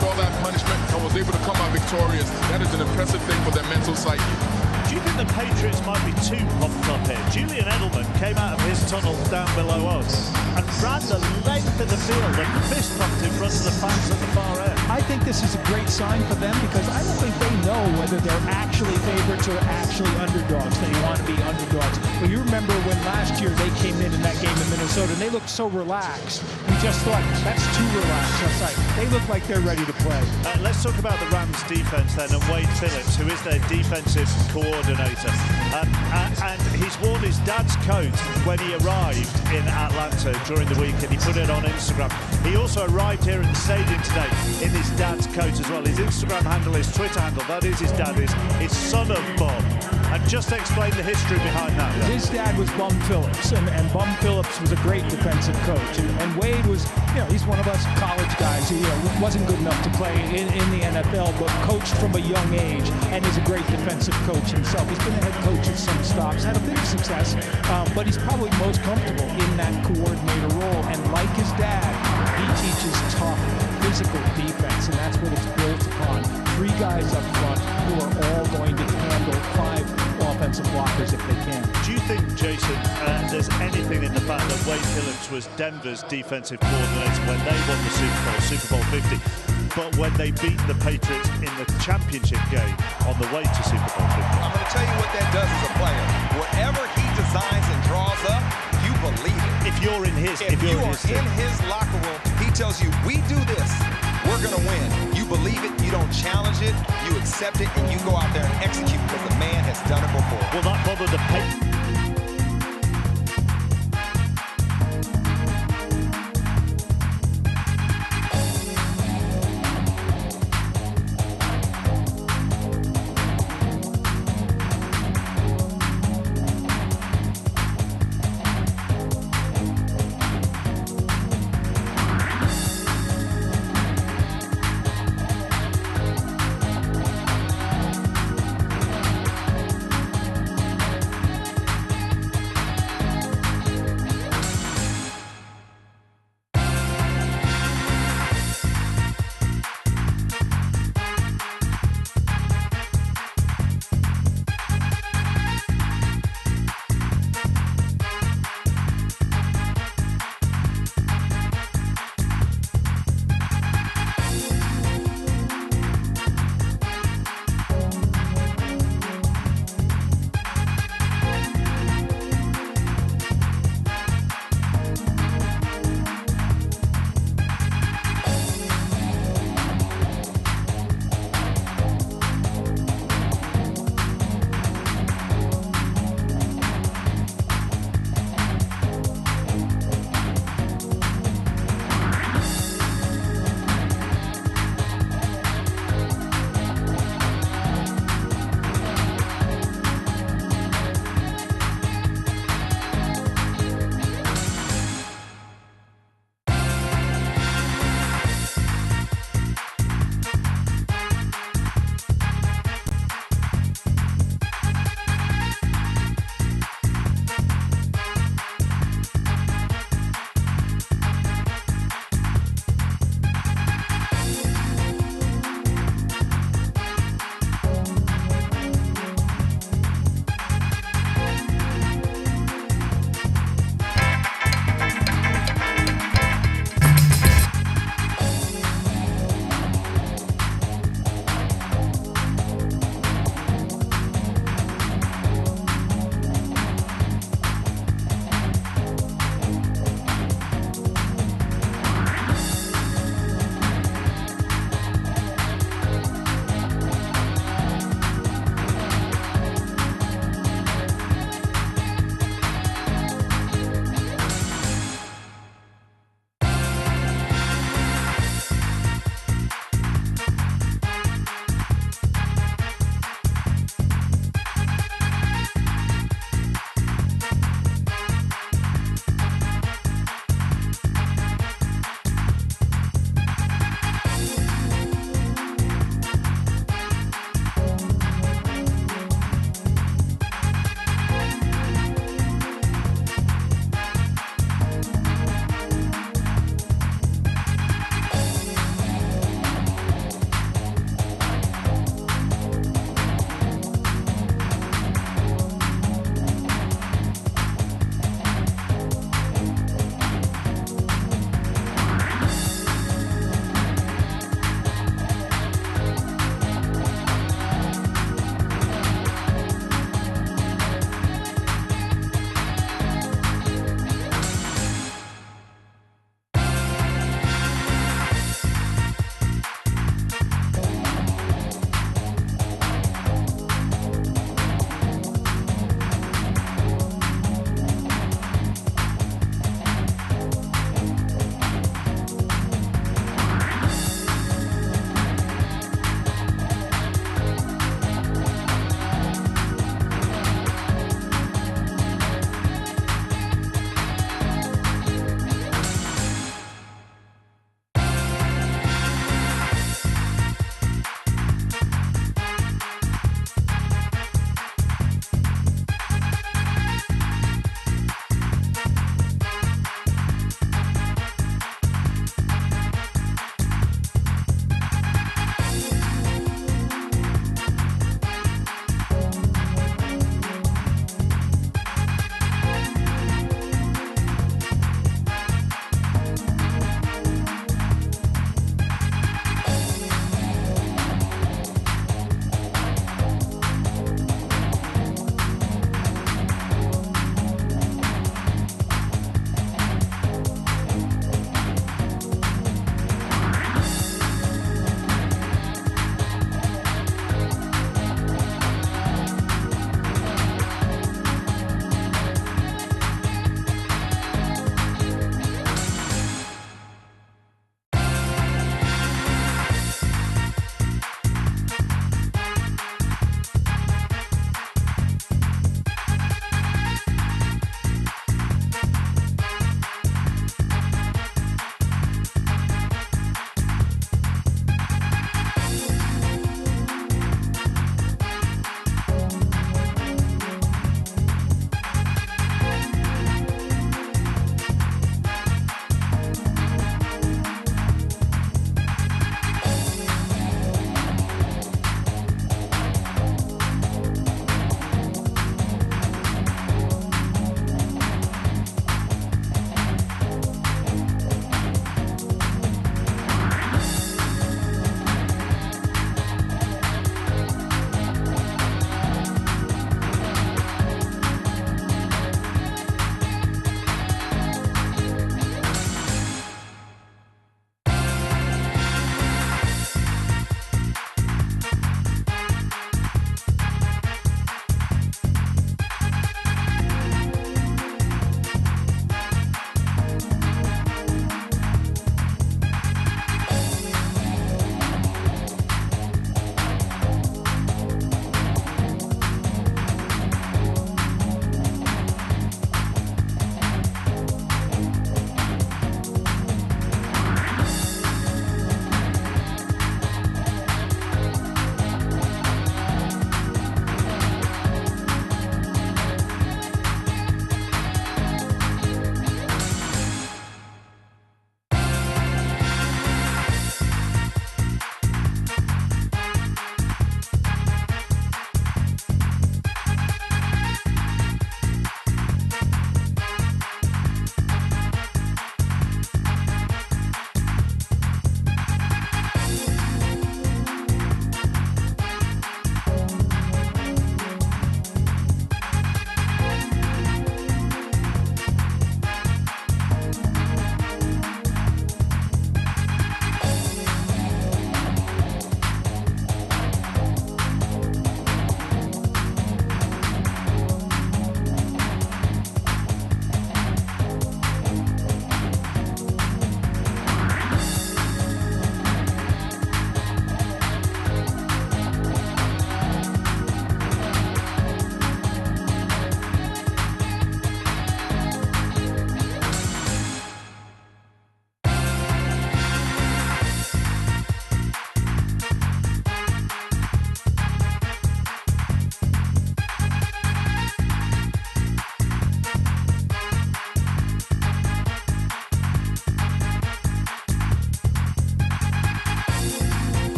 overcame all that punishment and was able to come out victorious. That is an impressive thing for their mental psyche. Do you think the Patriots might be too pumped up here? Julian Edelman came out of his tunnel down below us and ran the length of the field and fist pumped in front of the fans at the far end. I think this is a great sign for them because I don't think they know whether they're actually favorites or actually underdogs. They want to be underdogs. But you remember when last year they came in that game in Minnesota and they looked so relaxed. We just thought, that's too relaxed. That's like, they look like they're ready to play. Let's talk about the Rams defense then, and Wade Phillips, who is their defensive coordinator. And he's worn his dad's coat when he arrived in Atlanta during the week, and he put it on Instagram. He also arrived here at the stadium today in his dad's coat as well. His Instagram handle, his Twitter handle, that is his dad, is son of Bob. And just to explain the history behind that. His dad was Bum Phillips, and Bum Phillips was a great defensive coach. And Wade was, he's one of us college guys who, wasn't good enough to play in the NFL, but coached from a young age and is a great defensive coach himself. He's been a head coach at some stops, had a bit of success, but he's probably most comfortable in that coordinator role. And like his dad, he teaches tough, physical defense, and that's what it's built upon. 3 guys up front who are all going to handle 5 offensive blockers if they can. Do you think, Jason, there's anything in the fact that Wade Phillips was Denver's defensive coordinator when they won the Super Bowl 50, but when they beat the Patriots in the championship game on the way to Super Bowl 50? I'm going to tell you what that does as a player. Whatever he designs and draws up, you believe it. If you're in his, if you are in his locker room, he tells you, we do this, we're going to win. You believe it, you don't challenge it, you accept it, and you go out there and execute because the man has done it before. Will that bother the Patriots?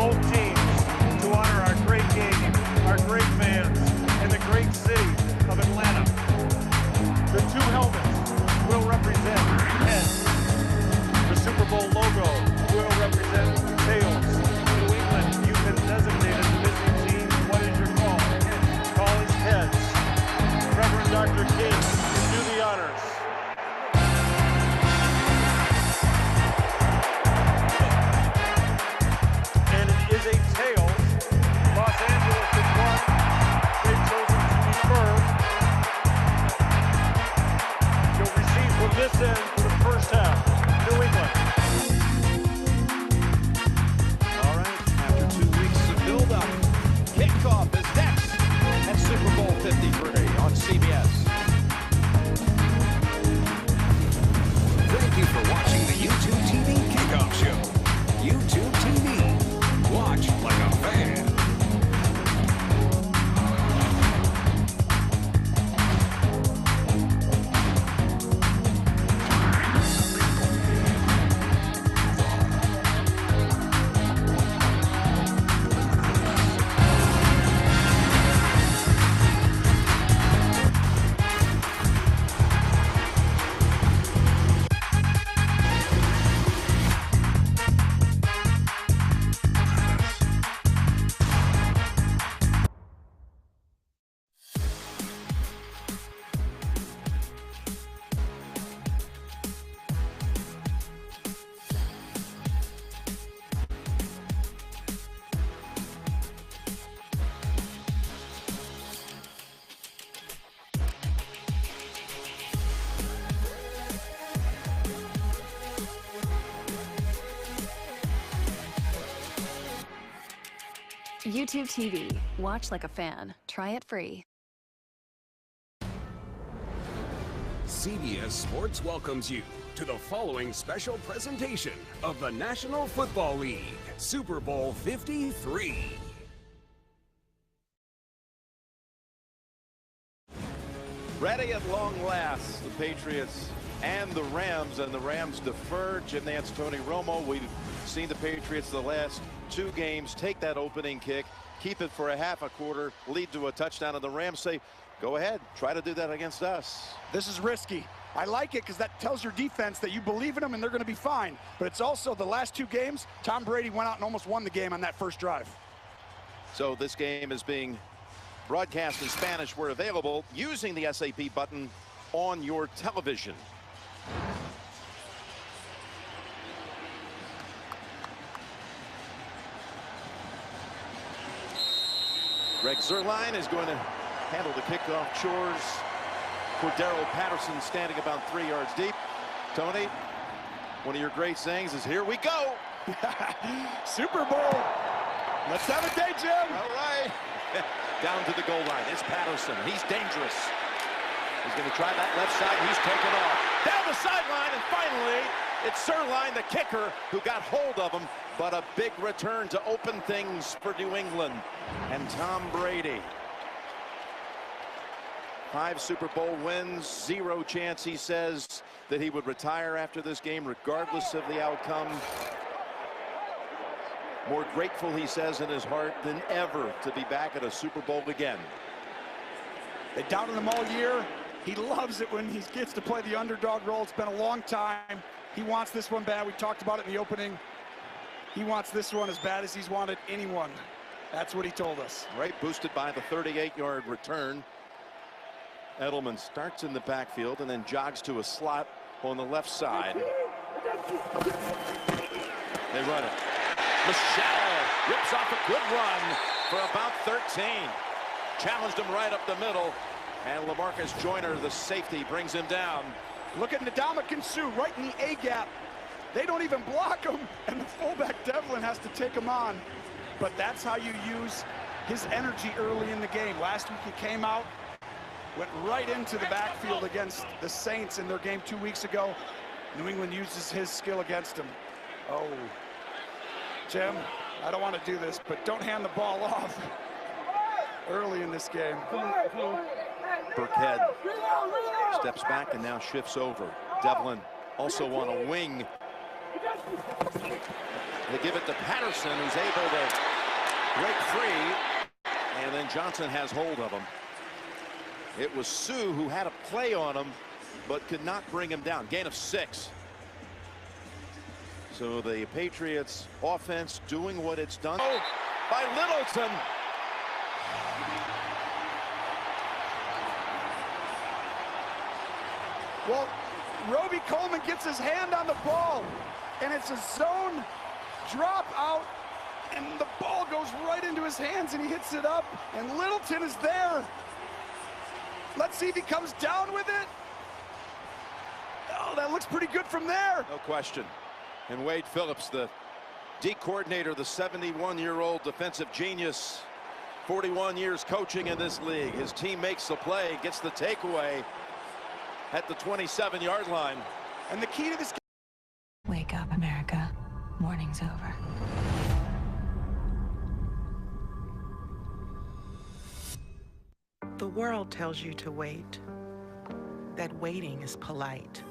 both teams to honor our great game, our great fans, and the great city of Atlanta. The two helmets will represent heads. The Super Bowl logo will represent tails. New England, you've been designated the visiting team. What is your call? Call is heads. Reverend Dr. King, do the honors. And it is a tails. Los Angeles has won. They've chosen to be firm. You'll receive from this end for the first half. New England. All right, after 2 weeks of build-up, kickoff is next at Super Bowl 53 on CBS. Thank you for watching the YouTube TV Kickoff Show. YouTube TV. Watch like a fan. YouTube TV. Watch like a fan. Try it free. CBS Sports welcomes you to the following special presentation of the National Football League, Super Bowl 53. Ready at long last, the Patriots and the Rams defer. Jim Nantz, Tony Romo. We've seen the Patriots the last 2 games take that opening kick, keep it for a half a quarter, lead to a touchdown, and the Rams say, go ahead, try to do that against us. This is risky. I like it because that tells your defense that you believe in them and they're going to be fine. But it's also the last 2 games, Tom Brady went out and almost won the game on that first drive. So this game is being broadcast in Spanish. We're available using the SAP button on your television. Greg Zuerlein is going to handle the kickoff chores. Cordero Patterson standing about 3 yards deep. Tony, one of your great sayings is, here we go. Super Bowl. Let's have a day, Jim. All right. Down to the goal line. It's Patterson. He's dangerous. He's going to try that left side. He's taken off. Down the sideline, and finally, it's Zuerlein, the kicker, who got hold of him. But a big return to open things for New England and Tom Brady. 5 Super Bowl wins, 0 chance, he says, that he would retire after this game, regardless of the outcome. More grateful, he says, in his heart than ever to be back at a Super Bowl again. They doubted him all year. He loves it when he gets to play the underdog role. It's been a long time. He wants this one bad. We talked about it in the opening. He wants this one as bad as he's wanted anyone. That's what he told us. Right, boosted by the 38-yard return. Edelman starts in the backfield and then jogs to a slot on the left side. They run it. Michelle rips off a good run for about 13. Challenged him right up the middle. And LaMarcus Joyner, the safety, brings him down. Look at Ndamukong Suh right in the A-gap. They don't even block him, and the fullback Devlin has to take him on. But that's how you use his energy early in the game. Last week he came out, went right into the backfield against the Saints in their game 2 weeks ago. New England uses his skill against him. Oh, Jim, I don't want to do this, but don't hand the ball off early in this game. Burkhead steps back and now shifts over. Devlin also on a wing. They give it to Patterson, who's able to break free, and then Johnson has hold of him. It was Sue who had a play on him, but could not bring him down. Gain of 6. So the Patriots offense doing what it's done. Oh, by Littleton. Well, Roby Coleman gets his hand on the ball, and it's a zone drop out, and the ball goes right into his hands, and he hits it up, and Littleton is there. Let's see if he comes down with it. Oh, that looks pretty good from there. No question. And Wade Phillips, the D coordinator, the 71-year-old defensive genius, 41 years coaching in this league. His team makes the play, gets the takeaway at the 27-yard line. And the key to this. Wake up, America. Morning's over. The world tells you to wait, that waiting is polite.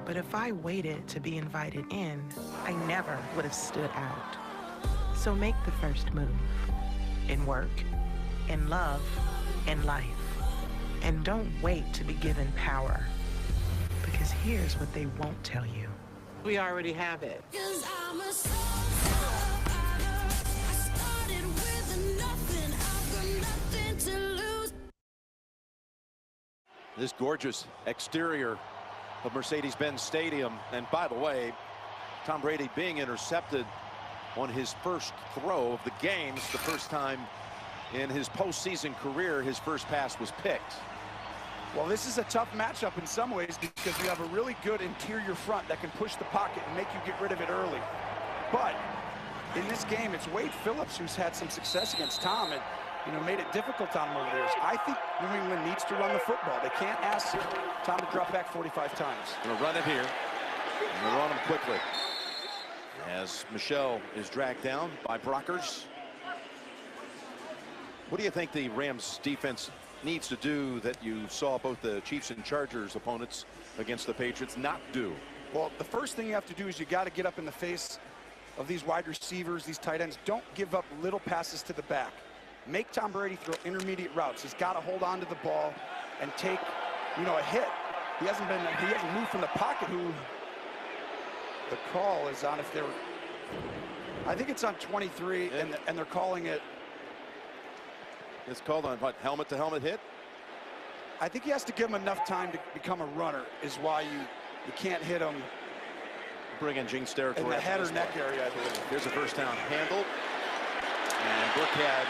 But if I waited to be invited in, I never would have stood out. So make the first move, in work, in love, in life. And don't wait to be given power, because here's what they won't tell you. We already have it. This gorgeous exterior of Mercedes-Benz Stadium. And by the way, Tom Brady being intercepted on his first throw of the game. It's the first time in his postseason career his first pass was picked. Well, this is a tough matchup in some ways because you have a really good interior front that can push the pocket and make you get rid of it early. But in this game, it's Wade Phillips who's had some success against Tom and, you know, made it difficult on him over the years. I think New England needs to run the football. They can't ask Tom to drop back 45 times. Gonna run it here. And they'll run him quickly. As Michelle is dragged down by Brockers. What do you think the Rams defense needs to do that you saw both the Chiefs and Chargers opponents against the Patriots not do? Well, the first thing you have to do is you got to get up in the face of these wide receivers, these tight ends. Don't give up little passes to the back. Make Tom Brady throw intermediate routes. He's got to hold on to the ball and take, you know, a hit. He hasn't moved from the pocket. Who the call is on? If they're, I think it's on 23, and they're calling it. It's called on what? Helmet to helmet hit. I think he has to give him enough time to become a runner. Is why you can't hit him. Bring in Gene Steratore in the head or neck area, I believe. Here's a first down handled, and Burkhead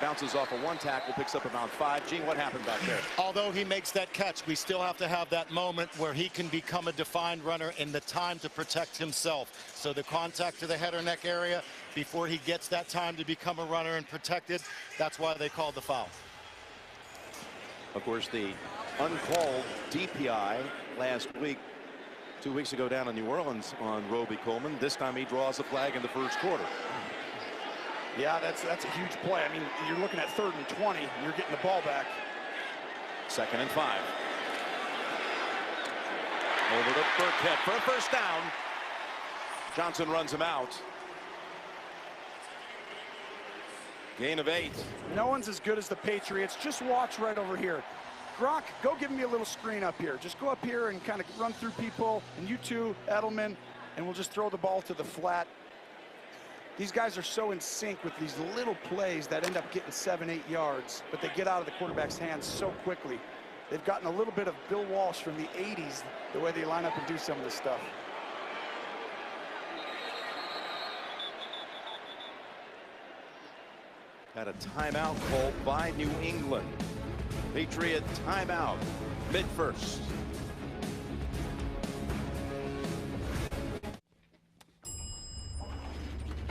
bounces off of one tackle, picks up about 5. Gene, what happened back there? Although he makes that catch, we still have to have that moment where he can become a defined runner in the time to protect himself. So the contact to the head or neck area before he gets that time to become a runner and protected, that's why they called the foul. Of course, the uncalled DPI last week, 2 weeks ago down in New Orleans on Roby Coleman. This time he draws a flag in the first quarter. Yeah, that's a huge play. I mean, you're looking at 3rd and 20, and you're getting the ball back. 2nd and 5. Over to Burkhead for a first down. Johnson runs him out. Gain of 8. No one's as good as the Patriots. Just watch right over here. Gronk, go give me a little screen up here. Just go up here and kind of run through people. And you too, Edelman, and we'll just throw the ball to the flat. These guys are so in sync with these little plays that end up getting 7-8 yards, but they get out of the quarterback's hands so quickly. They've gotten a little bit of Bill Walsh from the 80s, the way they line up and do some of this stuff. Had a timeout called by New England. Patriot timeout, mid-first.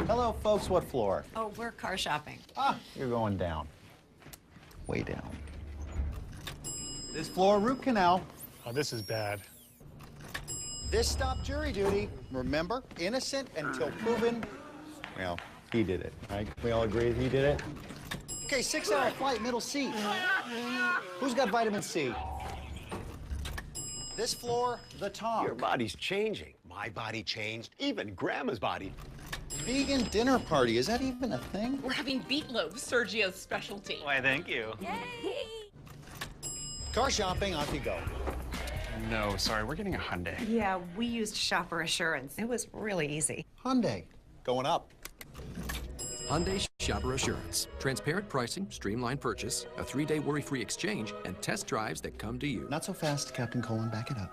Hello, folks. What floor? Oh, we're car shopping. Ah, you're going down. Way down. This floor, root canal. Oh, this is bad. This stop jury duty. Remember, innocent until proven. Well, he did it, right? We all agree he did it? Okay, 6-hour flight, middle seat. Who's got vitamin C? This floor, the Tom. Your body's changing. My body changed. Even Grandma's body. Vegan dinner party, is that even a thing? We're having meatloaf, Sergio's specialty. Why, thank you. Yay! Car shopping, off you go. No, sorry, we're getting a Hyundai. Yeah, we used Shopper Assurance. It was really easy. Hyundai, going up. Hyundai Shopper Assurance. Transparent pricing, streamlined purchase, a 3-day worry-free exchange, and test drives that come to you. Not so fast, Captain Colin, back it up.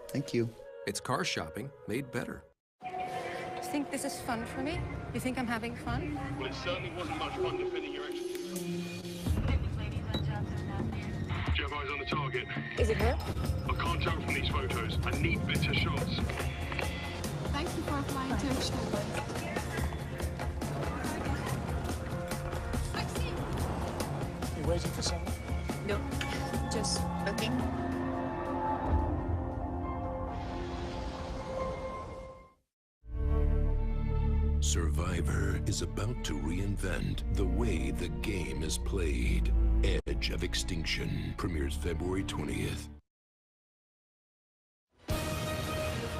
Thank you. It's car shopping made better. You think this is fun for me? You think I'm having fun? Well, it certainly wasn't much fun defending your exit. Do you have eyes on the target? Is it her? I can't tell from these photos. I need better shots. Thanks for flying attention. You waiting for someone? No, just looking. Survivor is about to reinvent the way the game is played. Edge of Extinction premieres February 20th.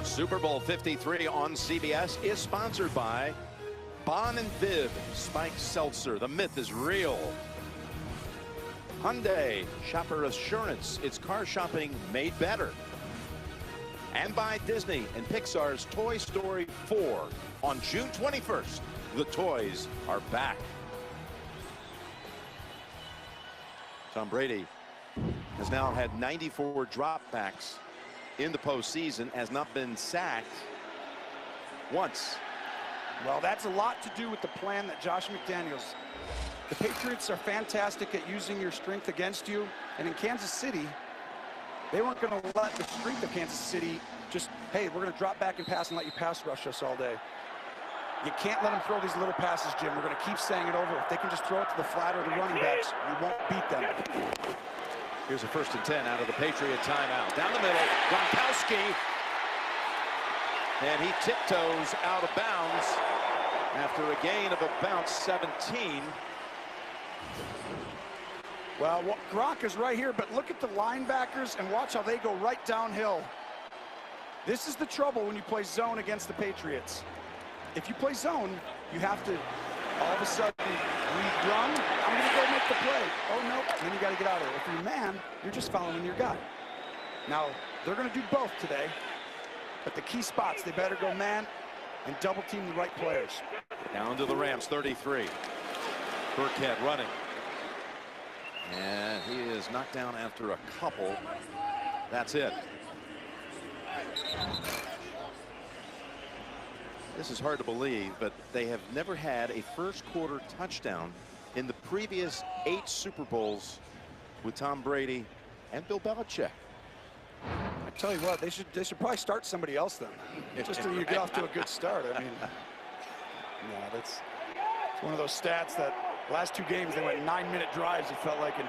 Super Bowl 53 on CBS is sponsored by Bon and Viv Spiked Seltzer. The myth is real. Hyundai Shopper Assurance. It's car shopping made better. And by Disney and Pixar's Toy Story 4. On June 21st, the toys are back. Tom Brady has now had 94 dropbacks in the postseason, has not been sacked once. Well, that's a lot to do with the plan that Josh McDaniels. The Patriots are fantastic at using your strength against you, and in Kansas City, they weren't going to let the strength of Kansas City just, hey, we're going to drop back and pass and let you pass rush us all day. You can't let them throw these little passes, Jim. We're going to keep saying it over. If they can just throw it to the flat or the running backs, we won't beat them. Here's a 1st and 10 out of the Patriot timeout. Down the middle, Gronkowski. And he tiptoes out of bounds after a gain of about 17. Well, Gronk is right here, but look at the linebackers and watch how they go right downhill. This is the trouble when you play zone against the Patriots. If you play zone, you have to, all of a sudden, we run, I'm going to go make the play. Oh, no, and then you got to get out of there. If you're man, you're just following your guy. Now, they're going to do both today, but the key spots, they better go man and double team the right players. Down to the Rams, 33. Burkhead running. And he is knocked down after a couple. That's it. This is hard to believe, but they have never had a first-quarter touchdown in the previous 8 Super Bowls with Tom Brady and Bill Belichick. I tell you what, they should probably start somebody else then, just so you get off to a good start. I mean, yeah, it's one of those stats that last 2 games they went 9-minute drives. It felt like, and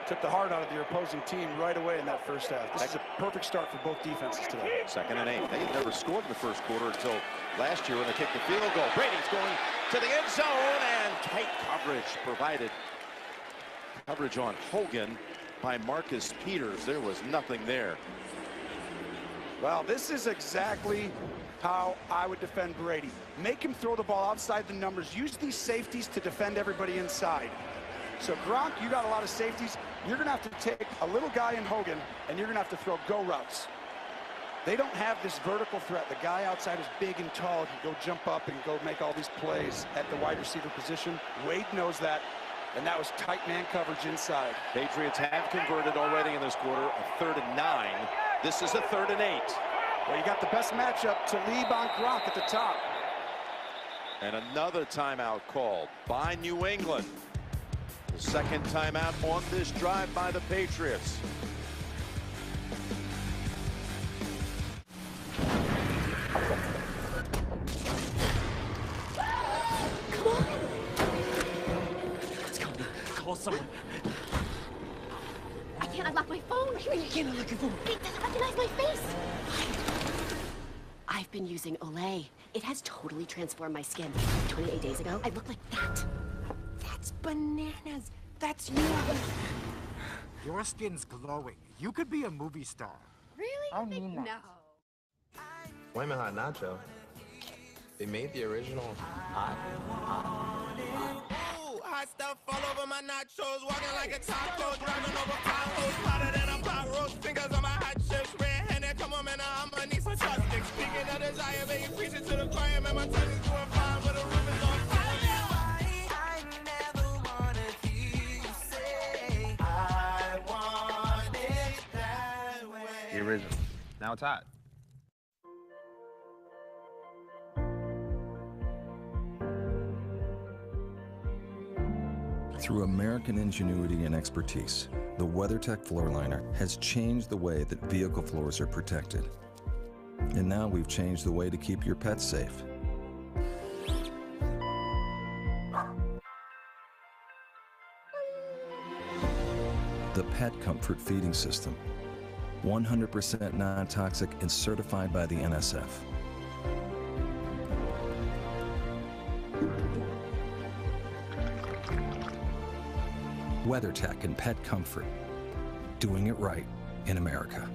took the heart out of the opposing team right away in that first half. This is a perfect start for both defenses today. 2nd and 8. They had never scored in the first quarter until last year when they kicked the field goal. Brady's going to the end zone, and tight coverage provided. Coverage on Hogan by Marcus Peters. There was nothing there. Well, this is exactly how I would defend Brady. Make him throw the ball outside the numbers. Use these safeties to defend everybody inside. So Gronk, you got a lot of safeties. You're going to have to take a little guy in Hogan, and you're going to have to throw go routes. They don't have this vertical threat. The guy outside is big and tall, can go jump up and go make all these plays at the wide receiver position. Wade knows that, and that was tight man coverage inside. Patriots have converted already in this quarter, a 3rd and 9. This is a 3rd and 8. Well, you got the best matchup to leave on Gronk at the top. And another timeout called by New England. The 2nd timeout on this drive by the Patriots. Come on. Let's go. Call someone. I can't unlock my phone. What do you mean you can't unlock your phone? It doesn't recognize my face. I've been using Olay. It has totally transformed my skin. 28 days ago, I looked like that. That's bananas. That's you. Your skin's glowing. You could be a movie star. Really? I mean that. No. Women hot nacho. They made the original hot. Hot stuff all over my nachos, walking like a taco, driving over potholes, hotter than a pot roast, fingers on my hot chips, red-handed, come on, man, I'ma need some chopsticks. Speaking of desire, baby, preach it to the choir, man, my touch is doing fine, but the roof is on fire. I never wanna hear you say, I want it that way. The original. Now it's hot. Through American ingenuity and expertise, the WeatherTech floor liner has changed the way that vehicle floors are protected. And now we've changed the way to keep your pets safe. The Pet Comfort Feeding System, 100% non-toxic and certified by the NSF. WeatherTech and Pet Comfort, doing it right in America.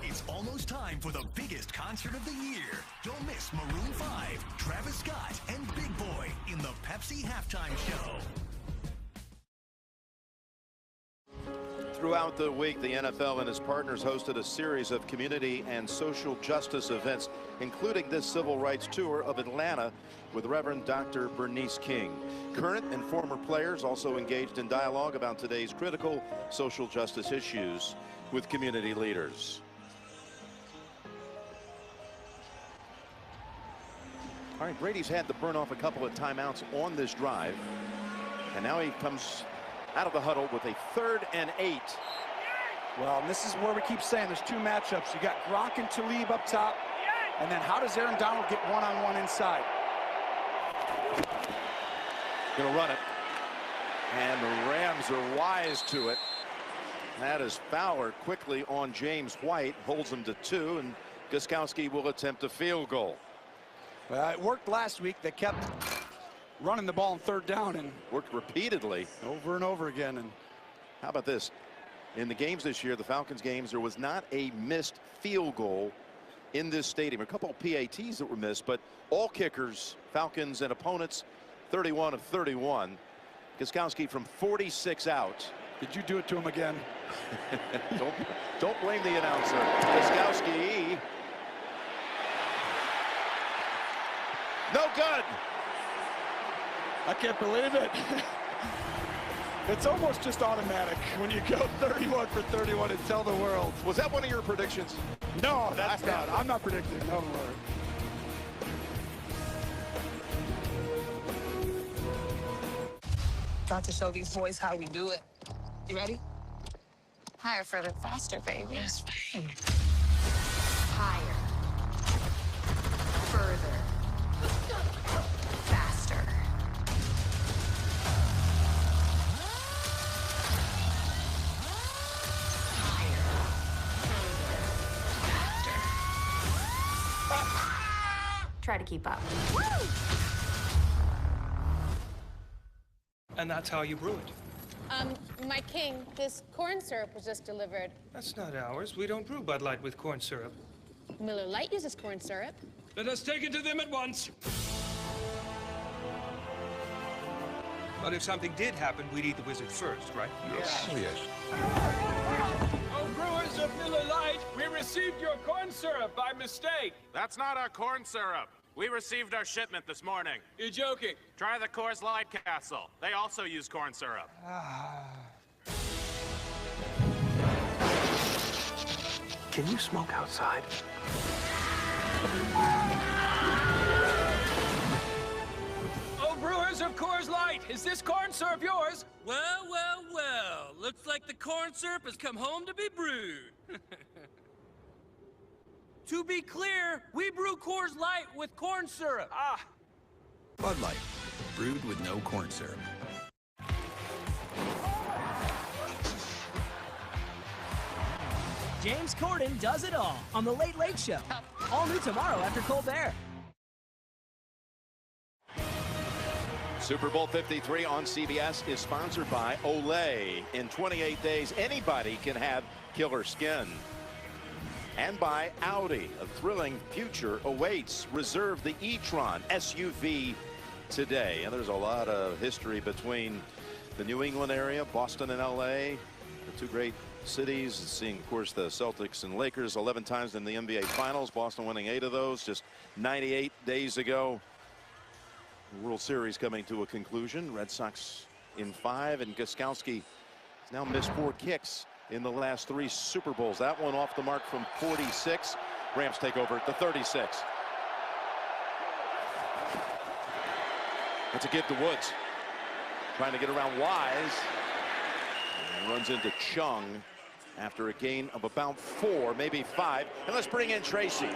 It's almost time for the biggest concert of the year. Don't miss Maroon 5, Travis Scott, and Big Boy in the Pepsi Halftime Show. Throughout the week, the NFL and his partners hosted a series of community and social justice events, including this civil rights tour of Atlanta with Reverend Dr. Bernice King. Current and former players also engaged in dialogue about today's critical social justice issues with community leaders. All right, Brady's had to burn off a couple of timeouts on this drive, and now he comes out of the huddle with a 3rd and 8. Well, and this is where we keep saying there's two matchups. You got Gronk and Talib up top, and then how does Aaron Donald get one-on-one inside? Gonna run it, and the Rams are wise to it. That is Fowler quickly on James White, holds him to 2, and Gostkowski will attempt a field goal. Well, it worked last week. They kept running the ball on 3rd down and worked repeatedly over and over again. And how about this? In the games this year, the Falcons games, there was not a missed field goal in this stadium. A couple of PATs that were missed, but all kickers, Falcons and opponents, 31 of 31. Gostkowski from 46 out. Did you do it to him again? Don't blame the announcer. Gostkowski. No good. I can't believe it. It's almost just automatic when you go 31 for 31 and tell the world. Was that one of your predictions? No, that's not. I'm not predicting. No, About to show these boys how we do it. You ready? Higher, further, faster, baby. Yes, babe. Higher. Further. Faster. Try to keep up. Woo! And that's how you brew it. My king, this corn syrup was just delivered. That's not ours. We don't brew Bud Light with corn syrup. Miller Lite uses corn syrup. Let us take it to them at once. But if something did happen, we'd eat the wizard first, right? Yes. Oh, yes. Oh, brewers of Miller Lite, we received your corn syrup by mistake. That's not our corn syrup. We received our shipment this morning. You're joking. Try the Coors Light Castle. They also use corn syrup. Can you smoke outside? Oh, brewers of Coors Light, is this corn syrup yours? Well, well, well. Looks like the corn syrup has come home to be brewed. To be clear, we brew Coors Light with corn syrup. Bud Light, brewed with no corn syrup. James Corden does it all on The Late Late Show. All new tomorrow after Colbert. Super Bowl 53 on CBS is sponsored by Olay. In 28 days, anybody can have killer skin. and by Audi. A thrilling future awaits. Reserve the e-tron SUV today. And there's a lot of history between the New England area, Boston and LA, the two great cities. Seeing, of course, the Celtics and Lakers 11 times in the NBA Finals. Boston winning 8 of those just 98 days ago. The World Series coming to a conclusion. Red Sox in 5, and Gostkowski has now missed 4 kicks in the last 3 Super Bowls. That one off the mark from 46. Rams take over at the 36. That's a give to Woods. Trying to get around Wise. And runs into Chung after a gain of about 4, maybe 5. And let's bring in Tracy.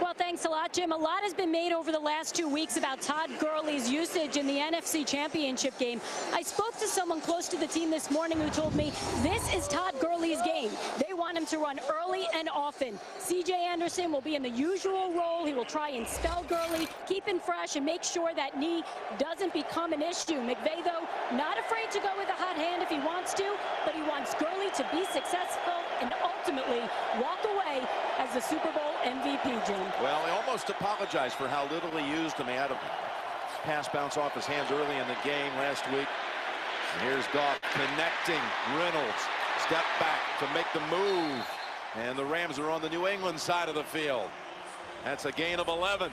Well, thanks a lot, Jim. A lot has been made over the last 2 weeks about Todd Gurley's usage in the NFC Championship game. I spoke to someone close to the team this morning who told me this is Todd Gurley's game. They want him to run early and often. C.J. Anderson will be in the usual role. He will try and spell Gurley, keep him fresh, and make sure that knee doesn't become an issue. McVay, though, not afraid to go with a hot hand if he wants to, but he wants Gurley to be successful and ultimately walk away as the Super Bowl MVP, Jim. Well, he almost apologized for how little he used him. He had a pass bounce off his hands early in the game last week. And here's Goff connecting Reynolds. Step back to make the move. And the Rams are on the New England side of the field. That's a gain of 11.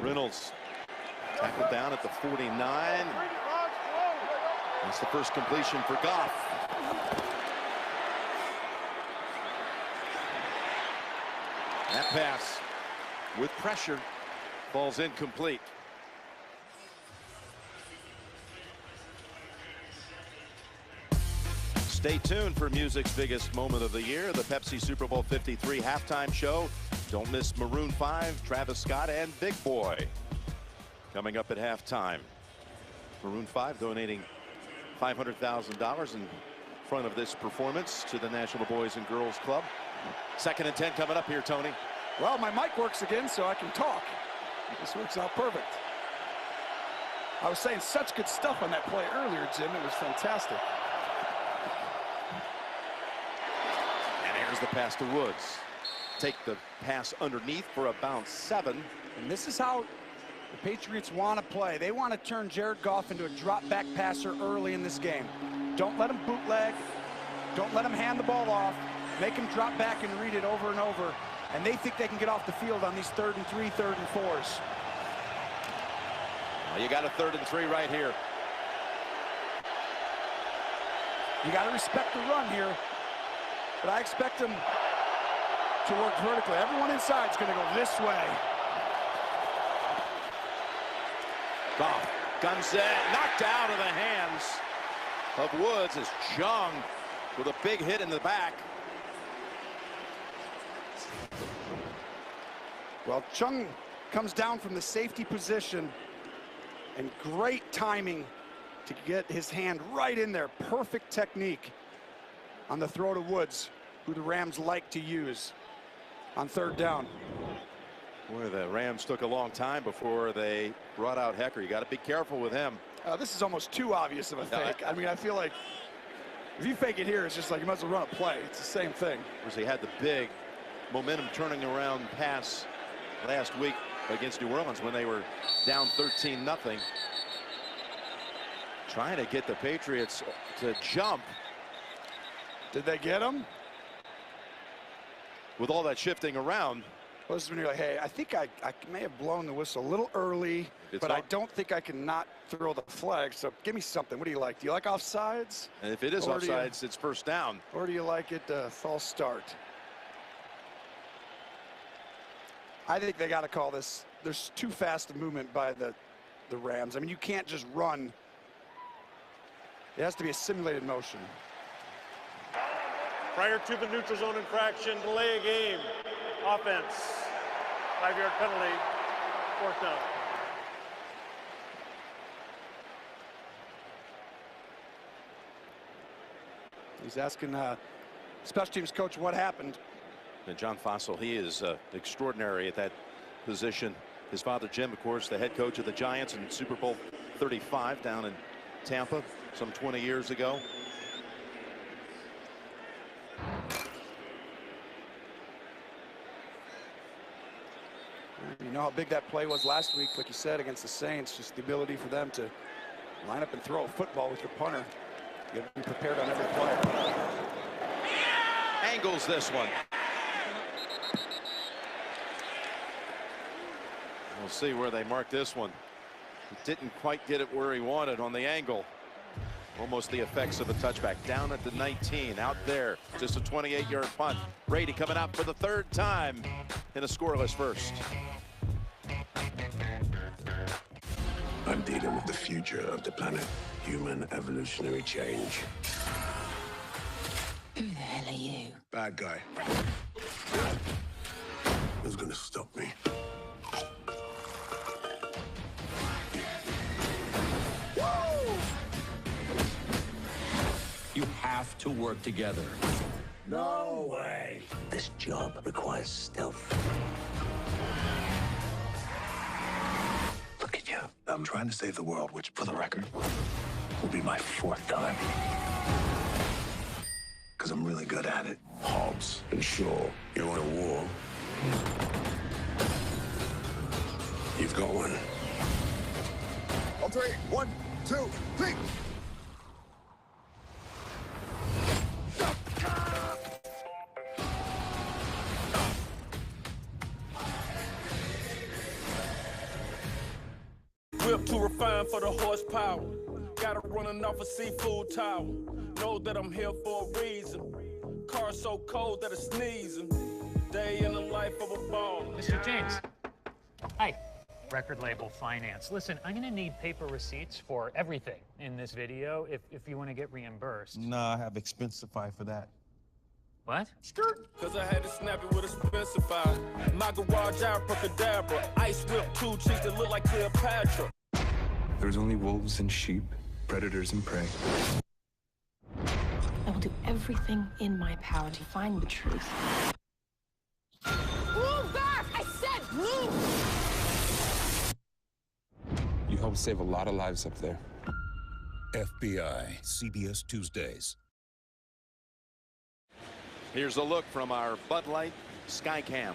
Reynolds tackled down at the 49. That's the first completion for Goff. That pass with pressure falls incomplete. Stay tuned for music's biggest moment of the year, the Pepsi Super Bowl 53 halftime show. Don't miss Maroon 5, Travis Scott, and Big Boy coming up at halftime. Maroon 5 donating $500,000 in front of this performance to the National Boys and Girls Club. 2nd and 10 coming up here, Tony. Well, my mic works again, so I can talk. This works out perfect. I was saying such good stuff on that play earlier, Jim. It was fantastic. And here's the pass to Woods. Take the pass underneath for a bounce 7. And this is how the Patriots want to play. They want to turn Jared Goff into a drop back passer early in this game. Don't let him bootleg. Don't let him hand the ball off. Make him drop back and read it over and over. And they think they can get off the field on these 3rd and 3, 3rd and 4s. Well, you got a 3rd and 3 right here. You got to respect the run here. But I expect them to work vertically. Everyone inside is going to go this way. Goff guns it, knocked out of the hands of Woods as Chung with a big hit in the back. Well, Chung comes down from the safety position, and great timing to get his hand right in there. Perfect technique on the throw to Woods, who the Rams like to use on 3rd down. Boy, the Rams took a long time before they brought out Hecker. You got to be careful with him. This is almost too obvious of a fake. I mean, I feel like if you fake it here, it's just like you might as well run a play. It's the same thing. Because he had the big momentum turning around pass last week against New Orleans when they were down 13-0. Trying to get the Patriots to jump. Did they get him? With all that shifting around. Well, this is when you're like, hey, I think I may have blown the whistle a little early, but I don't think I can not throw the flag. So give me something. What do you like? Do you like offsides? And if it is offsides, it's 1st down. Or do you like it false start? I think they got to call this. There's too fast a movement by the Rams. I mean, you can't just run. It has to be a simulated motion. Prior to the neutral zone infraction, delay a game. Offense. 5-yard penalty. 4th down. He's asking special teams coach what happened. And John Fossil, he is extraordinary at that position. His father, Jim, of course, the head coach of the Giants in Super Bowl 35 down in Tampa some 20 years ago. You know how big that play was last week, like you said, against the Saints. Just the ability for them to line up and throw a football with your punter. You have to be prepared on every play. Angles this one. We'll see where they mark this one. He didn't quite get it where he wanted on the angle. Almost the effects of a touchback. Down at the 19, out there, just a 28-yard punt. Brady coming out for the third time in a scoreless first. I'm dealing with the future of the planet. Human evolutionary change. Who the hell are you? Bad guy. Who's gonna stop me? You have to work together. No way. This job requires stealth. Look at you. I'm trying to save the world, which, for the record, will be my 4th time. Because I'm really good at it. Hobbs and Shaw, you want a war? You've got one. On 3, 1, 2, 3. Whip too refined for the horsepower. Got her running off a seafood tower. Know that I'm here for a reason. Car so cold that it's sneezing. Day in the life of a baller. Mr. James. Hi. Record label finance. Listen, I'm gonna need paper receipts for everything in this video if you want to get reimbursed. Nah, I have Expensify for that. What? Skirt. Cause I had to snap it with a Expensify. My garage abracadabra. Ice whip 2 cheeks that look like Cleopatra. There's only wolves and sheep, predators and prey. I will do everything in my power to find the truth. Move back! I said move! You helped save a lot of lives up there. FBI, CBS Tuesdays. Here's a look from our Bud Light Skycam.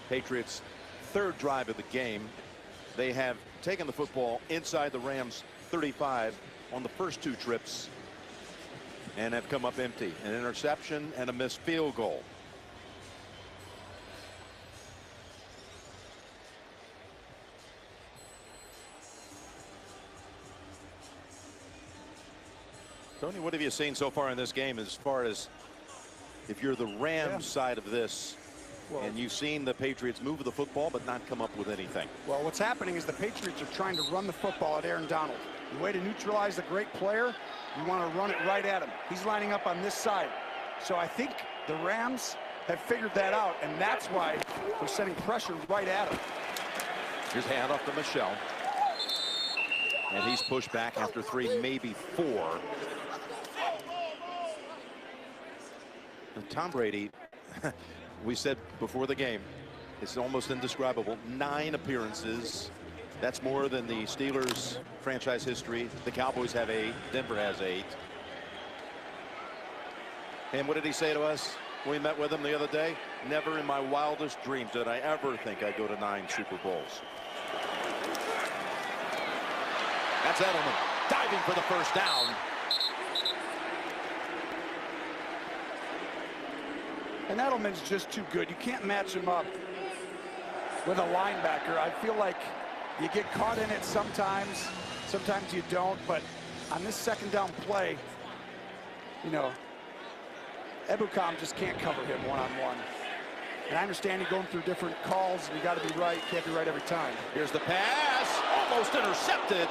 Patriots' 3rd drive of the game. They have taken the football inside the Rams' 35 on the first 2 trips and have come up empty. An interception and a missed field goal. Tony, what have you seen so far in this game as far as if you're the Rams side of this? Well, and you've seen the Patriots move the football but not come up with anything. Well, what's happening is the Patriots are trying to run the football at Aaron Donald. The way to neutralize the great player, you want to run it right at him. He's lining up on this side. So I think the Rams have figured that out, and that's why they're sending pressure right at him. Here's a handoff to Michelle. And he's pushed back after 3, maybe 4. And Tom Brady, we said before the game, it's almost indescribable. 9 appearances. That's more than the Steelers franchise history. The Cowboys have 8. Denver has 8. And what did he say to us when we met with him the other day? Never in my wildest dreams did I ever think I'd go to 9 Super Bowls. That's Edelman diving for the first down. And Edelman's just too good. You can't match him up with a linebacker. I feel like you get caught in it sometimes. Sometimes you don't. But on this 2nd down play, you know, Ebukam just can't cover him one-on-one. And I understand you're going through different calls, and you got to be right. Can't be right every time. Here's the pass. Almost intercepted.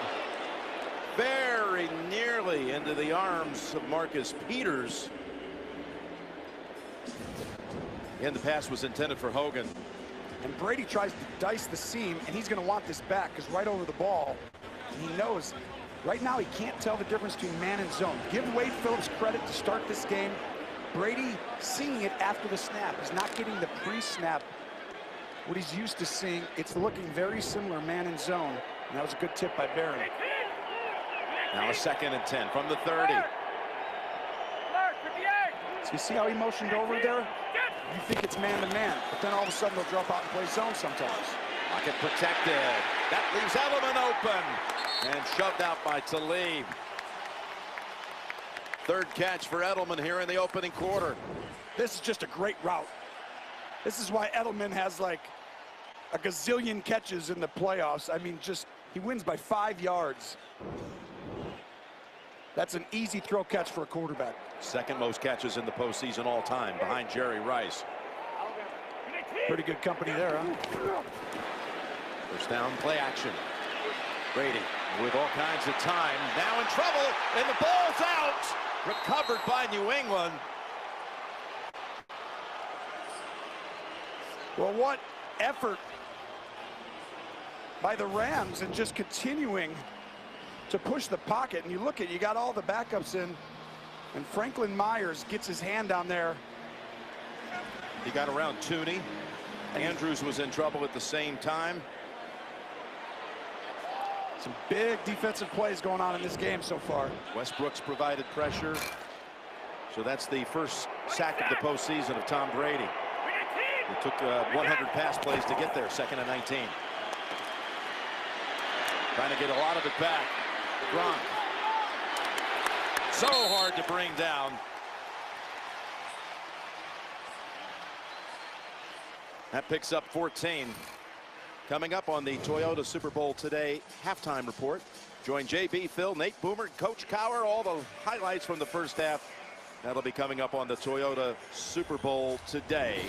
Very nearly into the arms of Marcus Peters. And the pass was intended for Hogan. And Brady tries to dice the seam, and he's going to want this back because right over the ball, he knows right now he can't tell the difference between man and zone. Give Wade Phillips credit to start this game. Brady seeing it after the snap. He's not getting the pre-snap what he's used to seeing. It's looking very similar, man in zone. And that was a good tip by Barron. Now a 2nd and 10 from the 30. So you see how he motioned over there? You think it's man-to-man, but then all of a sudden they'll drop out and play zone sometimes. Pocket protected. That leaves Edelman open. And shoved out by Talib. 3rd catch for Edelman here in the opening quarter. This is just a great route. This is why Edelman has like a gazillion catches in the playoffs. I mean, just, he wins by 5 yards. That's an easy throw catch for a quarterback. 2nd most catches in the postseason all time, behind Jerry Rice. Pretty good company there, huh? 1st down, play action. Brady with all kinds of time, now in trouble, and the ball's out. Recovered by New England. Well, what effort by the Rams and just continuing to push the pocket. And you look at, you got all the backups in, and Franklin Myers gets his hand down there. He got around Tooney. Andrews was in trouble at the same time. Some big defensive plays going on in this game so far. Westbrook's provided pressure. So that's the 1st sack of the postseason of Tom Brady. He took 100 pass plays to get there, 2nd and 19. Trying to get a lot of it back. Gronk. So hard to bring down. That picks up 14. Coming up on the Toyota Super Bowl Today halftime report. Join JB, Phil, Nate Boomer, Coach Cowher. All the highlights from the 1st half. That'll be coming up on the Toyota Super Bowl Today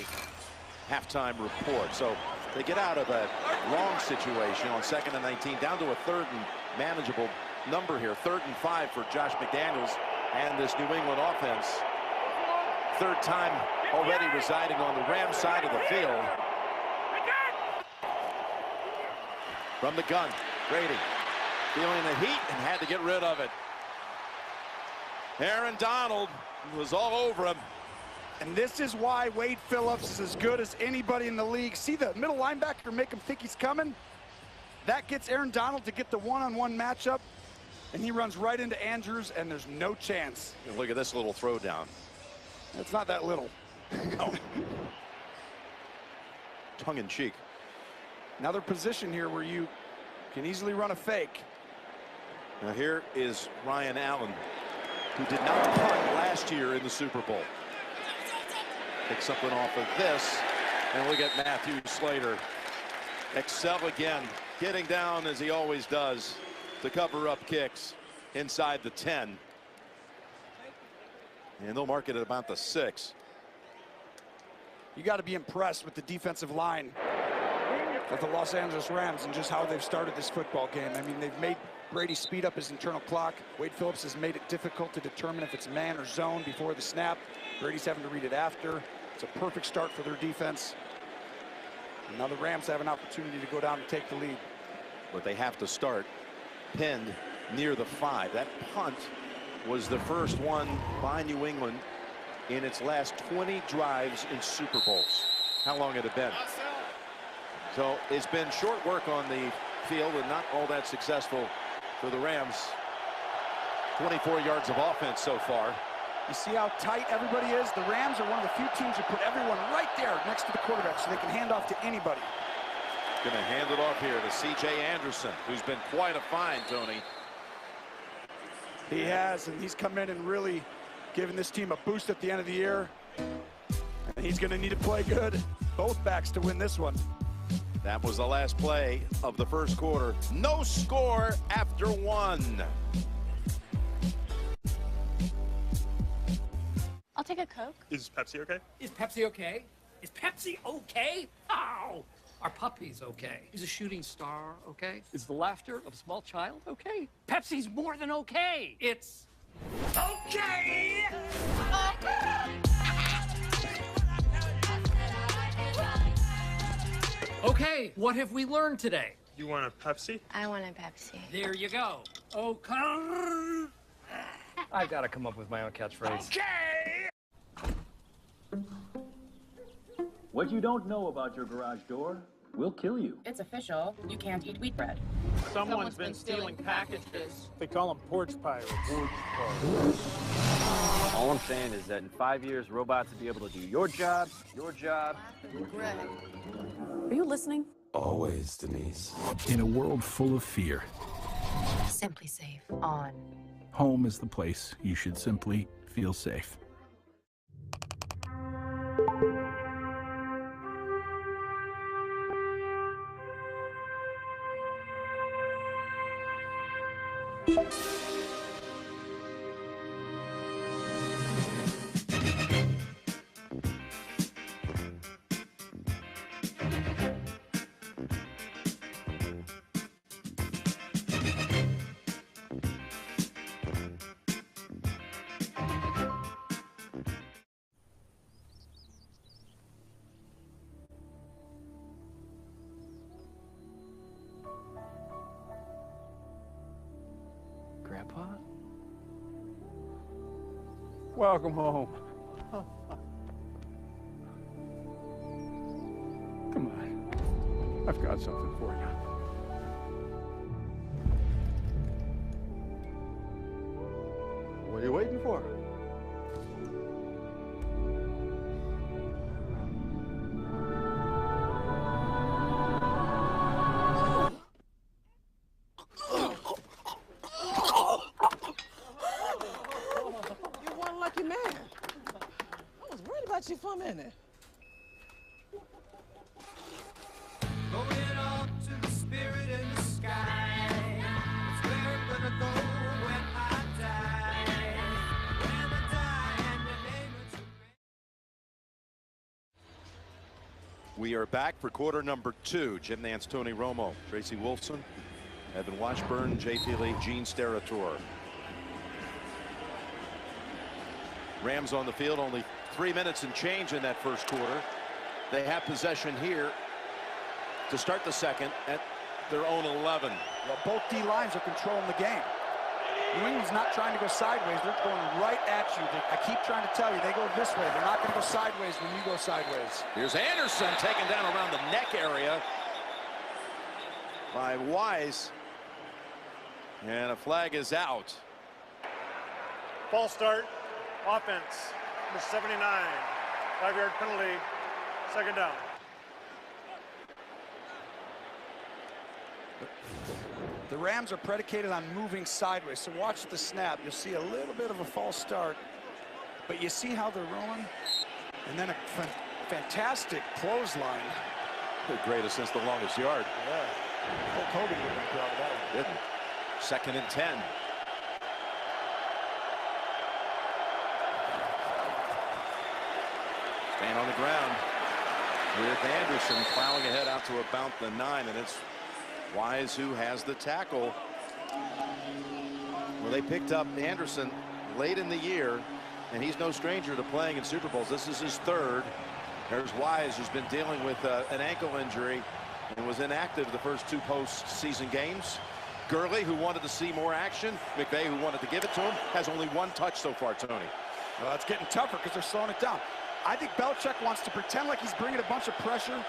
halftime report. So they get out of a long situation on 2nd and 19, down to a 3rd and manageable number here. 3rd and 5 for Josh McDaniels and this New England offense. 3rd time already residing on the Rams side of the field. From the gun, Brady feeling the heat and had to get rid of it. Aaron Donald was all over him. And this is why Wade Phillips is as good as anybody in the league. See the middle linebacker make him think he's coming? That gets Aaron Donald to get the one-on-one matchup, and he runs right into Andrews, and there's no chance. And look at this little throwdown. It's not that little. No. Tongue-in-cheek. Another position here where you can easily run a fake. Now here is Ryan Allen, who did not punt last year in the Super Bowl. Take something off of this, and look at Matthew Slater excel again, getting down as he always does to cover up kicks inside the 10. And they'll mark it at about the 6. You got to be impressed with the defensive line of the Los Angeles Rams and just how they've started this football game. I mean, they've made Brady speed up his internal clock. Wade Phillips has made it difficult to determine if it's man or zone before the snap. Brady's having to read it after. It's a perfect start for their defense. And now the Rams have an opportunity to go down and take the lead. But they have to start pinned near the 5. That punt was the first one by New England in its last 20 drives in Super Bowls. How long had it been? So it's been short work on the field and not all that successful for the Rams. 24 yards of offense so far. You see how tight everybody is? The Rams are one of the few teams that put everyone right there next to the quarterback so they can hand off to anybody. Gonna hand it off here to C.J. Anderson, who's been quite a find, Tony. He has, and he's come in and really given this team a boost at the end of the year. And he's gonna need to play good, both backs, to win this one. That was the last play of the 1st quarter. No score after 1. I'll take a Coke. Is Pepsi okay? Is Pepsi okay? Is Pepsi okay? How? Are puppies okay? Is a shooting star okay? Is the laughter of a small child okay? Pepsi's more than okay. It's okay. Okay, what have we learned today? You want a Pepsi? I want a Pepsi. There you go. Okay. I've got to come up with my own catchphrase. Okay. What you don't know about your garage door will kill you. It's official. You can't eat wheat bread. Someone's been stealing packages. They call them porch pirates. All I'm saying is that in 5 years, robots will be able to do your job. Are you listening? Always, Denise. In a world full of fear, Simply Safe on. home is the place you should simply feel safe. Grandpa? Welcome home. Come on. I've got something for you. What are you waiting for? You're one lucky man. I was worried about you for a minute. Going up to the spirit in the sky. It's where I'm gonna go when I die. When I die and your name is We are back for quarter number 2. Jim Nantz, Tony Romo, Tracy Wolfson, Evan Washburn, Jay Feely, Gene Steratore. Rams on the field, only 3 minutes and change in that first quarter. They have possession here to start the second at their own 11. Well, both D lines are controlling the game. New England's not trying to go sideways. They're going right at you. I keep trying to tell you, they go this way. They're not going to go sideways when you go sideways. Here's Anderson taken down around the neck area by Wise. And a flag is out. False start. Offense. Number 79. 5-yard penalty. Second down. The Rams are predicated on moving sideways, so watch the snap. You'll see a little bit of a false start, but you see how they're rolling, and then a fantastic clothesline. The greatest since the longest yard. Yeah. Hulk Hogan would have been proud of that one. Didn't. Second and 10. Stand on the ground with Anderson plowing ahead out to about the 9, and it's Wise who has the tackle. Well, they picked up Anderson late in the year, and he's no stranger to playing in Super Bowls. This is his third. There's Wise, who's been dealing with an ankle injury and was inactive the first 2 postseason games. Gurley, who wanted to see more action. McVay, who wanted to give it to him, has only 1 touch so far, Tony. Well, it's getting tougher because they're slowing it down. I think Belichick wants to pretend like he's bringing a bunch of pressure,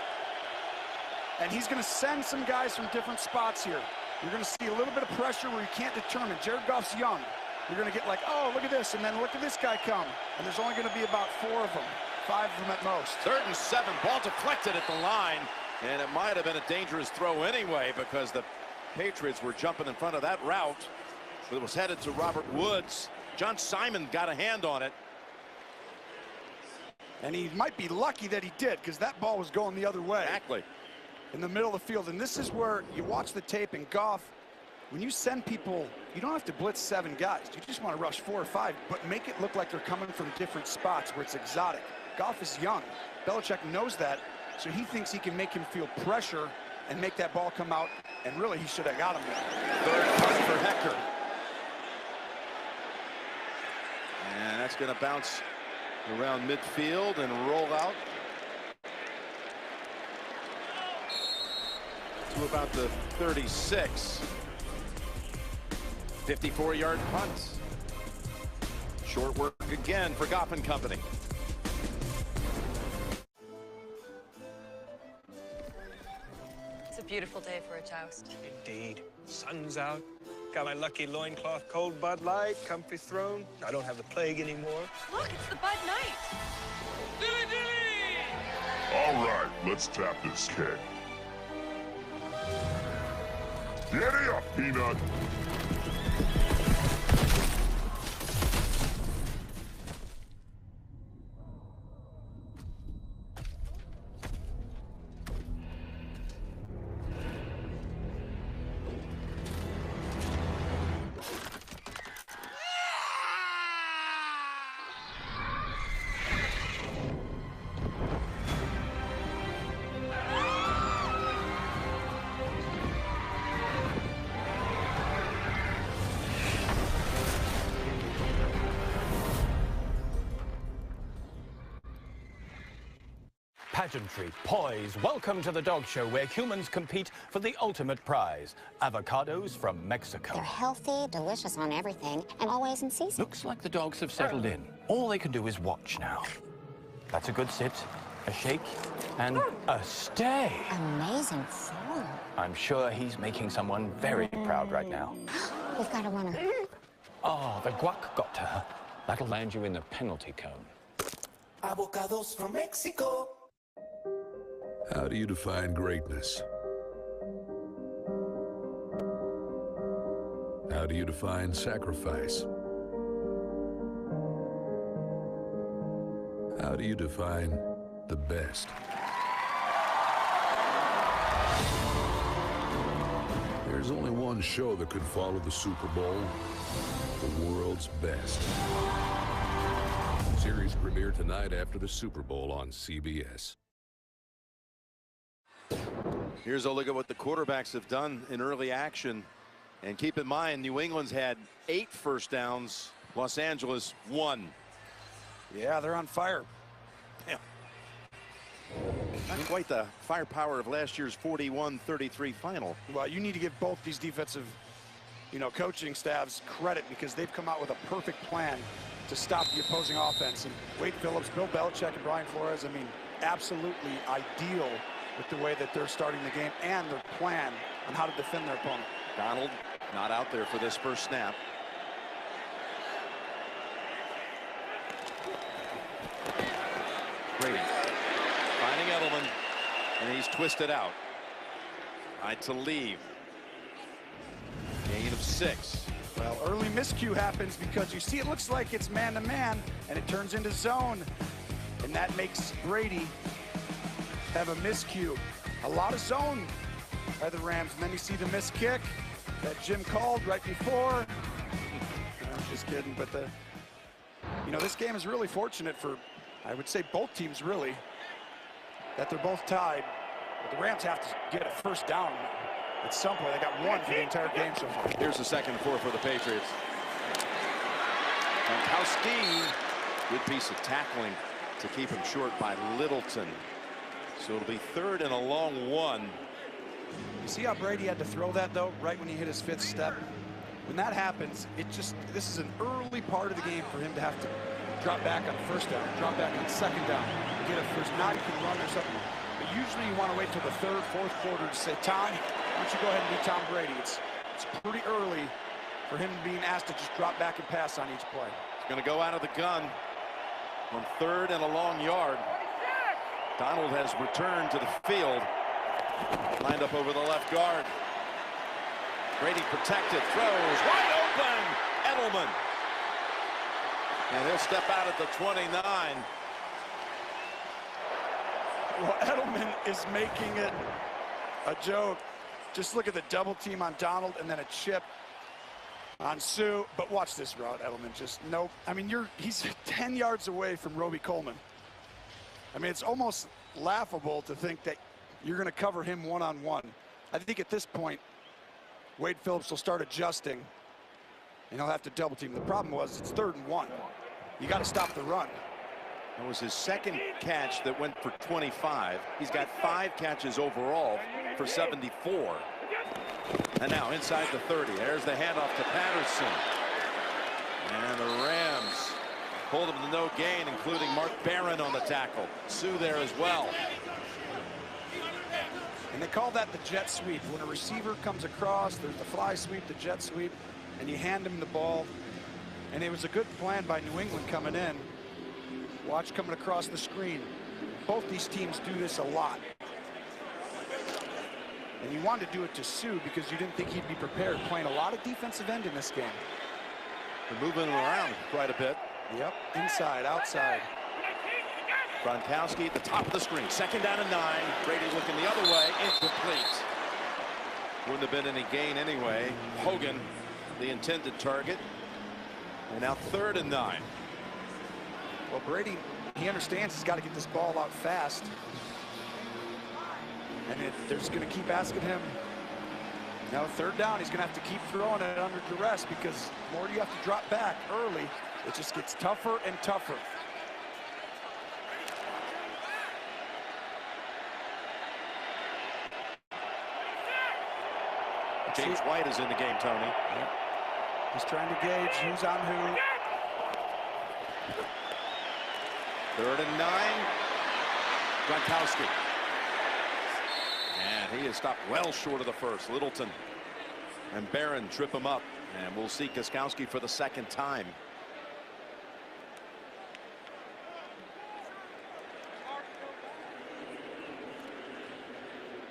and he's going to send some guys from different spots here. You're going to see a little bit of pressure where you can't determine. Jared Goff's young. You're going to get like, oh, look at this, and then look at this guy come. And there's only going to be about 4 of them, 5 of them at most. 3rd and 7, ball deflected at the line, and it might have been a dangerous throw anyway because the Patriots were jumping in front of that route. It was headed to Robert Woods. John Simon got a hand on it. And he might be lucky that he did, because that ball was going the other way. Exactly. In the middle of the field. And this is where you watch the tape, and Goff, when you send people, you don't have to blitz 7 guys. You just want to rush 4 or 5, but make it look like they're coming from different spots where it's exotic. Goff is young. Belichick knows that, so he thinks he can make him feel pressure and make that ball come out, and really he should have got him there. 3rd punt for Hector. And that's going to bounce around midfield and roll out to about the 36. 54-yard punt. Short work again for Goff and company. beautiful day for a toast. Indeed. Sun's out. Got my lucky loincloth, cold Bud Light, comfy throne. I don't have the plague anymore. Look, it's the Bud Knight. Dilly dilly! All right, let's tap this keg. Giddy up, Peanut! Pageantry, poise, welcome to the dog show where humans compete for the ultimate prize. Avocados from Mexico. They're healthy, delicious on everything, and always in season. Looks like the dogs have settled in. All they can do is watch now. That's a good sit, a shake, and a stay. Amazing form. I'm sure he's making someone very proud right now. We've got a runner. Oh, the guac got to her. That'll land you in the penalty cone. Avocados from Mexico. How do you define greatness? How do you define sacrifice? How do you define the best? There's only one show that could follow the Super Bowl, the world's best. Series premiere tonight after the Super Bowl on CBS. Here's a look at what the quarterbacks have done in early action. And keep in mind, New England's had 8 first downs. Los Angeles, 1. Yeah, they're on fire. Yeah. Not quite the firepower of last year's 41-33 final. Well, you need to give both these defensive, coaching staffs credit because they've come out with a perfect plan to stop the opposing offense. And Wade Phillips, Bill Belichick, and Brian Flores, absolutely ideal with the way that they're starting the game and their plan on how to defend their opponent. Donald not out there for this first snap. Brady finding Edelman, and he's twisted out. To leave. Gain of 6. Well, early miscue happens because you see it looks like it's man-to-man, and it turns into zone. And that makes Brady have a miscue. A lot of zone by the Rams. And then you see the missed kick that Jim called right before. Just kidding, but this game is really fortunate for, I would say, both teams really, that they're both tied. But the Rams have to get a first down at some point. They got 1 for the entire game so far. Here's the second and 4 for the Patriots. Gronkowski, good piece of tackling to keep him short by Littleton. So it'll be 3rd and a long 1. You see how Brady had to throw that, though, right when he hit his 5th step? When that happens, this is an early part of the game for him to have to drop back on 1st down, drop back on 2nd down, get a first. Now you can run or something. But usually you want to wait till the 3rd, 4th quarter to say, Tom, why don't you go ahead and be Tom Brady? It's pretty early for him being asked to just drop back and pass on each play. He's going to go out of the gun on 3rd and a long yard. Donald has returned to the field. Lined up over the left guard. Brady protected, throws, wide open, Edelman. And he'll step out at the 29. Well, Edelman is making it a joke. Just look at the double team on Donald and then a chip on Sue. But watch this route, Edelman. Just nope. He's 10 yards away from Roby Coleman. It's almost laughable to think that you're going to cover him one-on-one. I think at this point, Wade Phillips will start adjusting, and he'll have to double team. The problem was it's 3rd and 1. You got to stop the run. That was his 2nd catch that went for 25. He's got 5 catches overall for 74. And now inside the 30. There's the handoff to Patterson. And the Rams hold him to no gain, including Mark Barron on the tackle. Sue there as well. And they call that the jet sweep. When a receiver comes across, there's the fly sweep, the jet sweep, and you hand him the ball. And it was a good plan by New England coming in. Watch coming across the screen. Both these teams do this a lot. And you wanted to do it to Sue because you didn't think he'd be prepared, playing a lot of defensive end in this game. They're moving him around quite a bit. Yep, inside, outside. Gronkowski at the top of the screen. 2nd down and 9. Brady looking the other way. Incomplete. Wouldn't have been any gain anyway. Hogan, the intended target. And now 3rd and 9. Well, Brady, he understands he's got to get this ball out fast. And they're just going to keep asking him. Now 3rd down, he's going to have to keep throwing it under duress because the more you have to drop back early, it just gets tougher and tougher. James White is in the game, Tony. Yep. He's trying to gauge who's on who. 3rd and 9. Gronkowski. And he is stopped well short of the first. Littleton and Barron trip him up. And we'll see Gostkowski for the 2nd time.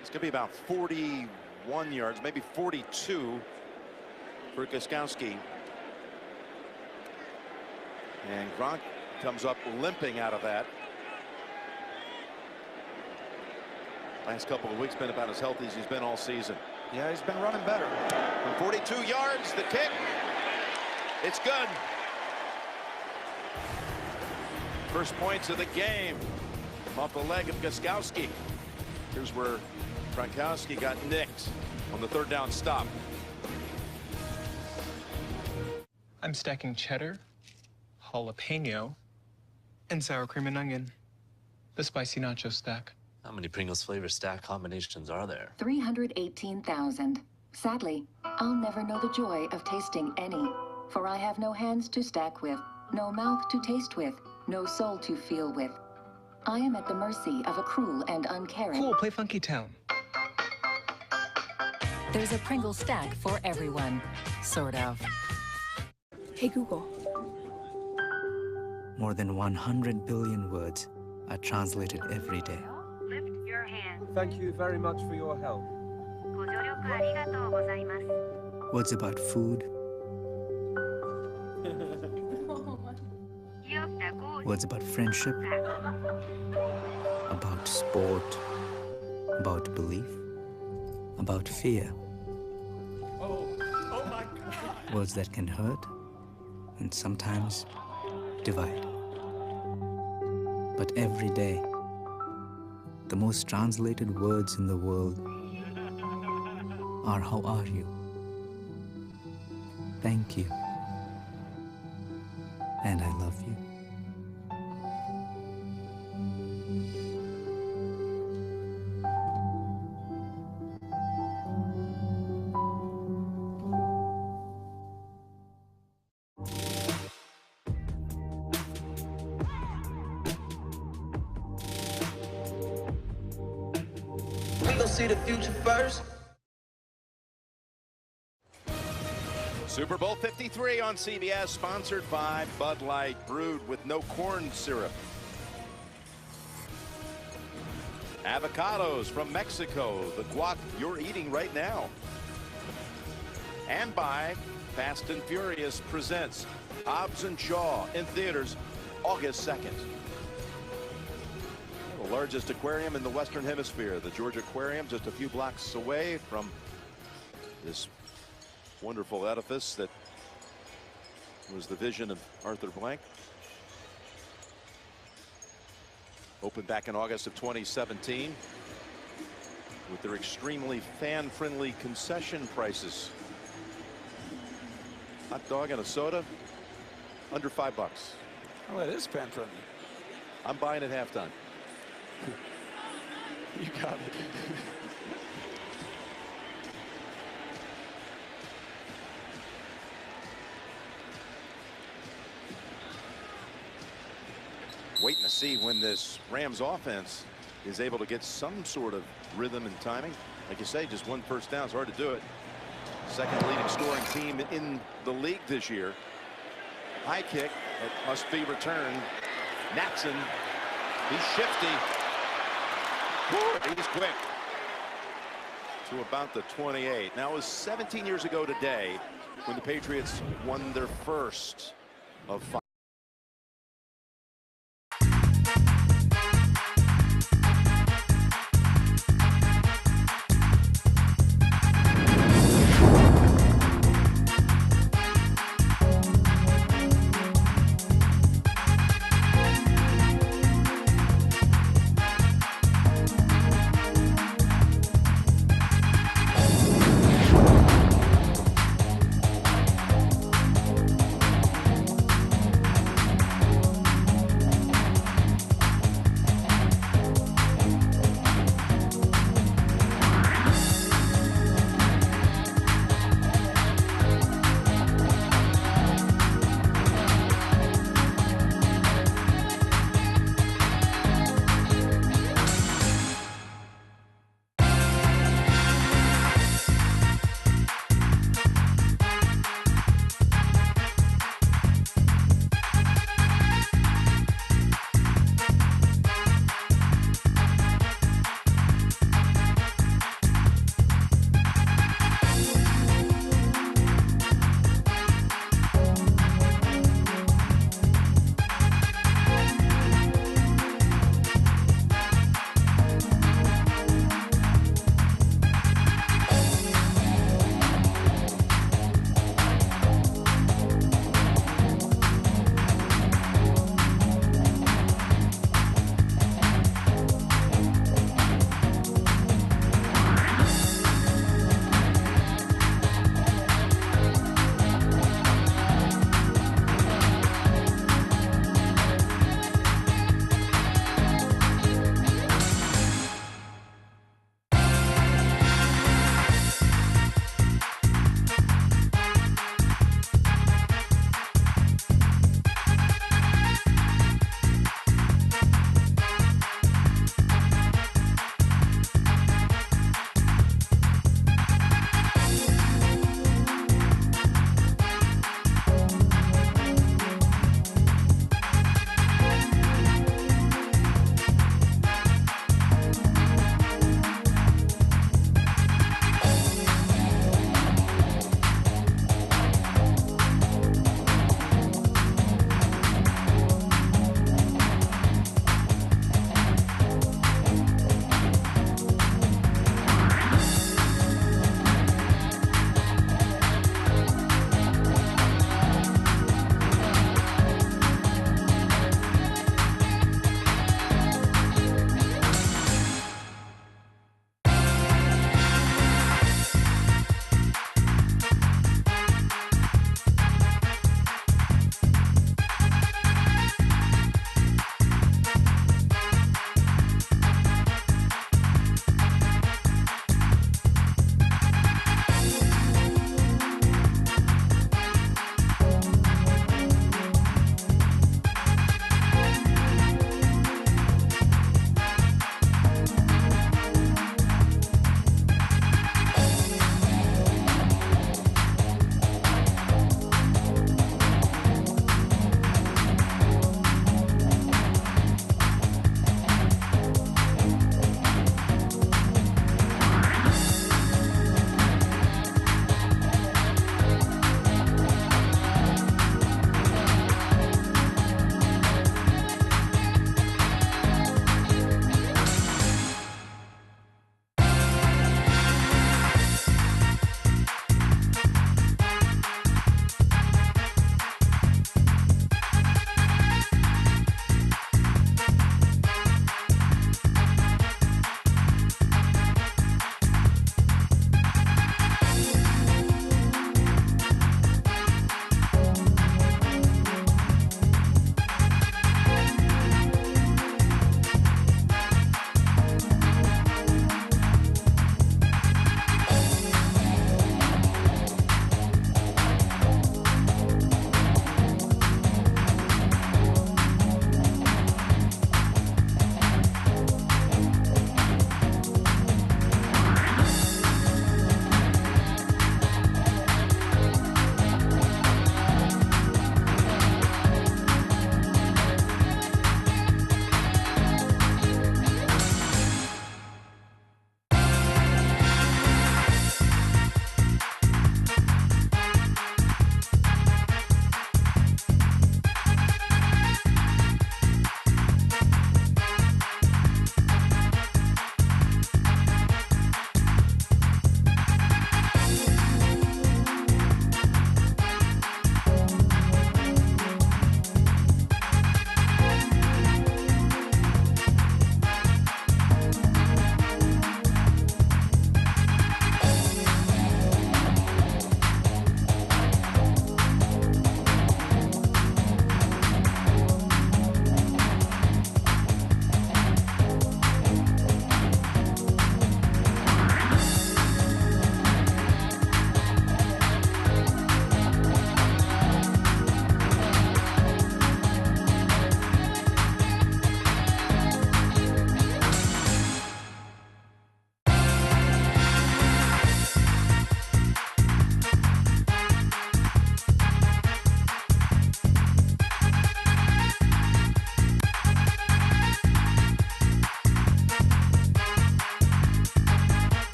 It's going to be about 41 yards, maybe 42 for Gostkowski. And Gronk comes up limping out of that. Last couple of weeks been about as healthy as he's been all season. Yeah, he's been running better. From 42 yards, the kick. It's good. First points of the game off the leg of Gostkowski. Here's where Gronkowski got nicked on the 3rd down stop. I'm stacking cheddar, jalapeno, and sour cream and onion. The spicy nacho stack. How many Pringles flavor stack combinations are there? 318,000. Sadly, I'll never know the joy of tasting any, for I have no hands to stack with, no mouth to taste with, no soul to feel with. I am at the mercy of a cruel and uncaring. Cool, play Funky Town. There's a Pringle stack for everyone, sort of. Hey Google. More than 100 billion words are translated every day. Lift your hand. Thank you very much for your help. Words about food. Words about friendship. About sport. About belief. About fear. Oh my God. Words that can hurt and sometimes divide. But every day, the most translated words in the world are how are you? Thank you. And I love you. See the future first. Super Bowl 53 on CBS, sponsored by Bud Light, brewed with no corn syrup. Avocados from Mexico, the guac you're eating right now. And by Fast and Furious presents Hobbs and Shaw in theaters August 2nd. The largest aquarium in the Western Hemisphere, the Georgia Aquarium, just a few blocks away from this wonderful edifice that was the vision of Arthur Blank. Opened back in August of 2017 with their extremely fan-friendly concession prices. Hot dog and a soda, under $5. Oh, it is fan-friendly. I'm buying at halftime. You got it. Waiting to see when this Rams offense is able to get some sort of rhythm and timing. Like you say, just one first down is hard to do it. Second leading scoring team in the league this year. High kick. It must be returned. Natson. He's shifty. Woo, he's quick. To about the 28. Now it was 17 years ago today when the Patriots won their first of 5.